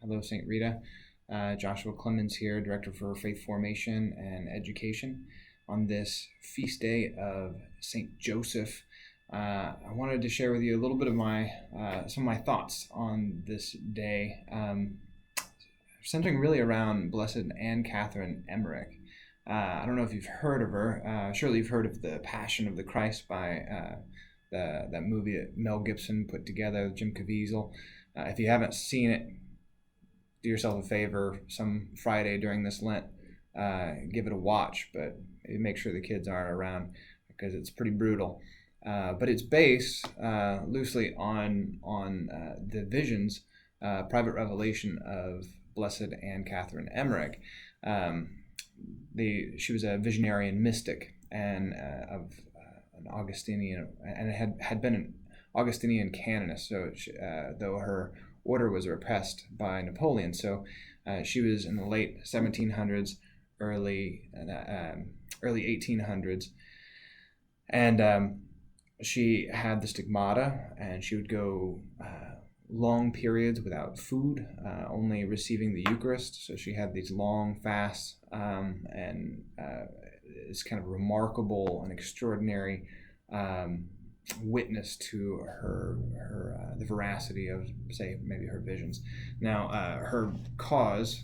Hello, St. Rita. Joshua Clemens here, Director for Faith Formation and Education. On this feast day of St. Joseph, I wanted to share with you a little bit of some of my thoughts on this day, centering really around Blessed Anne Catherine Emmerich. I don't know if you've heard of her. Surely you've heard of The Passion of the Christ by that movie that Mel Gibson put together, Jim Caviezel. If you haven't seen it, do yourself a favor some Friday during this Lent, give it a watch, but make sure the kids aren't around because it's pretty brutal. But it's based loosely on the visions, private revelation of Blessed Anne Catherine Emmerich. She was a visionary mystic and of an Augustinian, and had been an Augustinian canonist. So though her order was repressed by Napoleon, so she was in the late 1700s, early 1800s, and she had the stigmata, and she would go long periods without food, only receiving the Eucharist. So she had these long fasts, and it's kind of remarkable and extraordinary witness to her the veracity of, say, maybe her visions. Now, her cause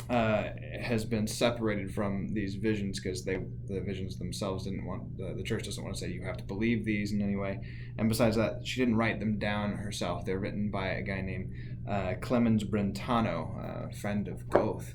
has been separated from these visions because the visions themselves didn't want, the church doesn't want to say you have to believe these in any way. And besides that, she didn't write them down herself. They're written by a guy named Clemens Brentano, a friend of Goethe.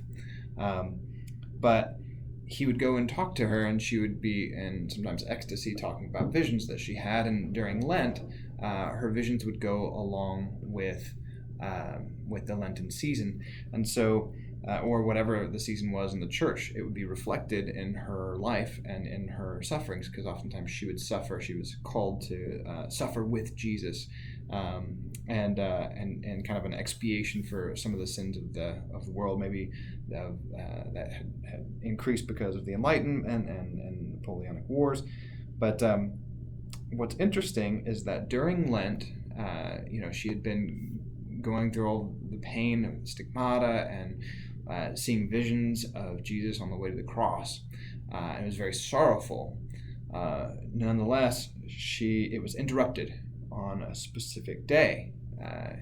But he would go and talk to her, and she would be in sometimes ecstasy talking about visions that she had. And during Lent, her visions would go along with the Lenten season. And so, or whatever the season was in the church, it would be reflected in her life and in her sufferings, because oftentimes she would suffer. She was called to suffer with Jesus, and kind of an expiation for some of the sins of the world, maybe that had increased because of the Enlightenment and Napoleonic Wars. But what's interesting is that during Lent, she had been going through all the pain of stigmata and seeing visions of Jesus on the way to the cross. It was very sorrowful. Nonetheless, it was interrupted on a specific day.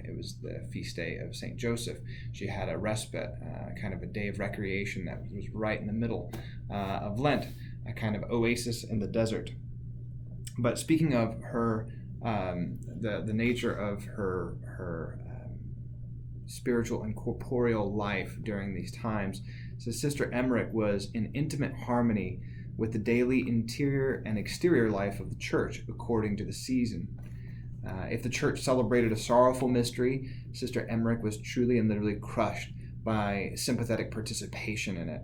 It was the feast day of St. Joseph. She had a respite, kind of a day of recreation that was right in the middle of Lent, a kind of oasis in the desert. But speaking of her, the nature of her spiritual and corporeal life during these times, so Sister Emmerich was in intimate harmony with the daily interior and exterior life of the church according to the season. If the church celebrated a sorrowful mystery, Sister Emmerich was truly and literally crushed by sympathetic participation in it.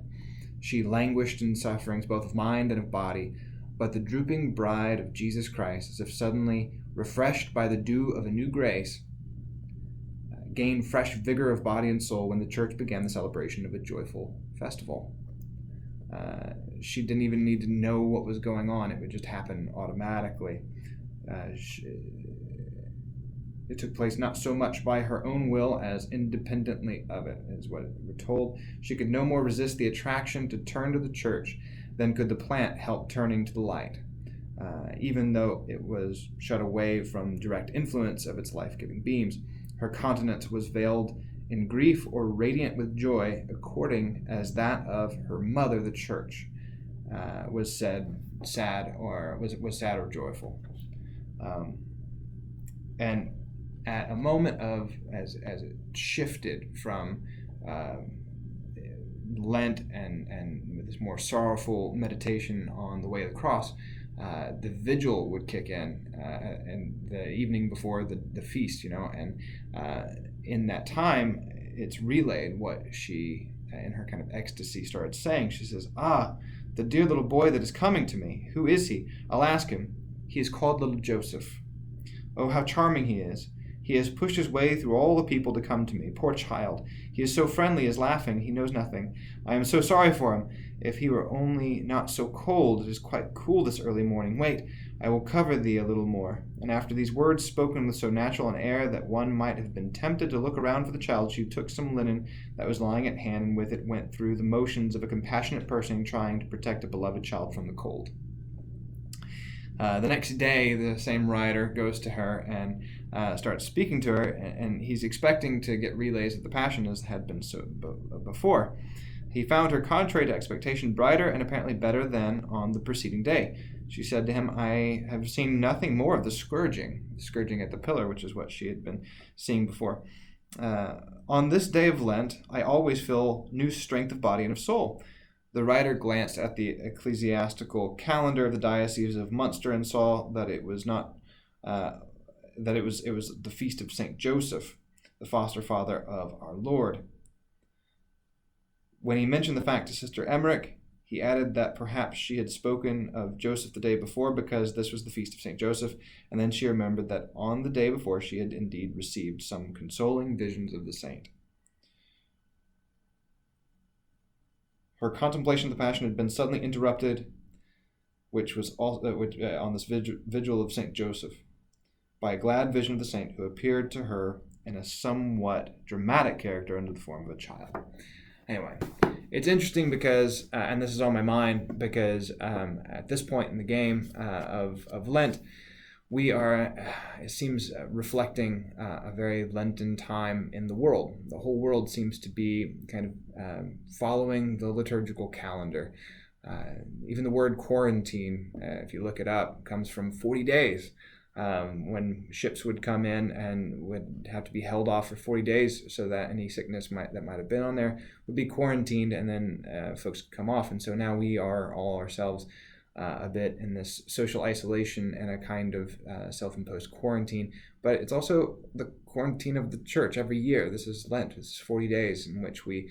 She languished in sufferings both of mind and of body, but the drooping bride of Jesus Christ, as if suddenly refreshed by the dew of a new grace, gained fresh vigor of body and soul when the church began the celebration of a joyful festival. She didn't even need to know what was going on. It would just happen automatically. It took place not so much by her own will as independently of it, is what we're told. She could no more resist the attraction to turn to the church than could the plant help turning to the light, even though it was shut away from direct influence of its life-giving beams. Her countenance was veiled in grief or radiant with joy, according as that of her mother, the church, was sad or joyful. And at a moment of, as it shifted from Lent and this more sorrowful meditation on the way of the cross, the vigil would kick in, and the evening before the feast, and in that time, it's relayed what she, in her kind of ecstasy, started saying. She says, the dear little boy that is coming to me, who is he? I'll ask him. He is called little Joseph. Oh, how charming he is. He has pushed his way through all the people to come to me. Poor child. He is so friendly, is laughing. He knows nothing. I am so sorry for him. If he were only not so cold. It is quite cool this early morning. Wait, I will cover thee a little more. And after these words, spoken with so natural an air that one might have been tempted to look around for the child, she took some linen that was lying at hand, and with it went through the motions of a compassionate person trying to protect a beloved child from the cold. The next day, the same writer goes to her and starts speaking to her, and he's expecting to get relays of the Passion as had been so before. He found her, contrary to expectation, brighter and apparently better than on the preceding day. She said to him, I have seen nothing more of the scourging at the pillar, which is what she had been seeing before. On this day of Lent, I always feel new strength of body and of soul. The writer glanced at the ecclesiastical calendar of the Diocese of Munster and saw that it was not that it was the feast of Saint Joseph, the foster father of our Lord. When he mentioned the fact to Sister Emmerich, he added that perhaps she had spoken of Joseph the day before because this was the feast of Saint Joseph, and then she remembered that on the day before she had indeed received some consoling visions of the saint. Her contemplation of the Passion had been suddenly interrupted, which was also on this vigil of Saint Joseph, by a glad vision of the saint who appeared to her in a somewhat dramatic character under the form of a child. Anyway, it's interesting because, and this is on my mind, because at this point in the game of Lent, we are, it seems, reflecting a very Lenten time in the world. The whole world seems to be kind of following the liturgical calendar. Even the word quarantine, if you look it up, comes from 40 days. When ships would come in and would have to be held off for 40 days so that any sickness that might have been on there would be quarantined, and then folks could come off. And so now we are all ourselves a bit in this social isolation and a kind of self-imposed quarantine. But it's also the quarantine of the church every year. This is Lent. This is 40 days in which we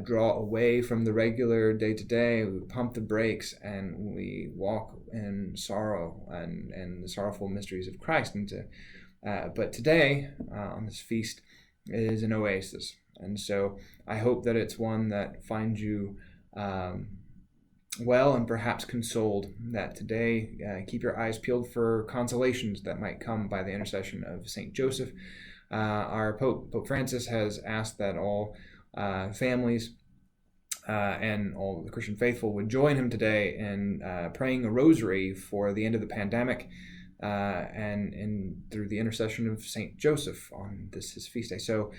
draw away from the regular day-to-day, we pump the brakes, and we walk in sorrow and the sorrowful mysteries of Christ. But today, on this feast, is an oasis. And so I hope that it's one that finds you well and perhaps consoled, that today keep your eyes peeled for consolations that might come by the intercession of St. Joseph. Our Pope Francis has asked that all families and all the Christian faithful would join him today in praying a rosary for the end of the pandemic and through the intercession of St. Joseph on his feast day. So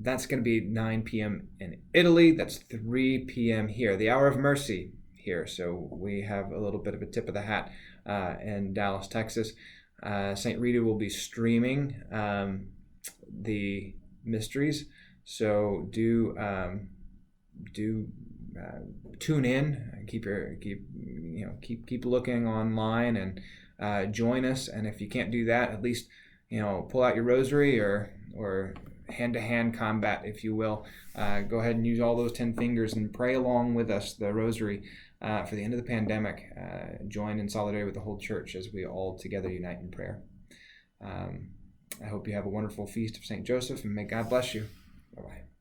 that's going to be 9 p.m. in Italy. That's 3 p.m. here, the hour of mercy here. So we have a little bit of a tip of the hat in Dallas, Texas. St. Rita will be streaming the mysteries. So do tune in, keep looking online and join us. And if you can't do that, at least pull out your rosary or hand-to-hand combat, if you will. Go ahead and use all those 10 fingers and pray along with us the rosary for the end of the pandemic. Join in solidarity with the whole church as we all together unite in prayer. I hope you have a wonderful feast of St. Joseph, and may God bless you. Bye-bye.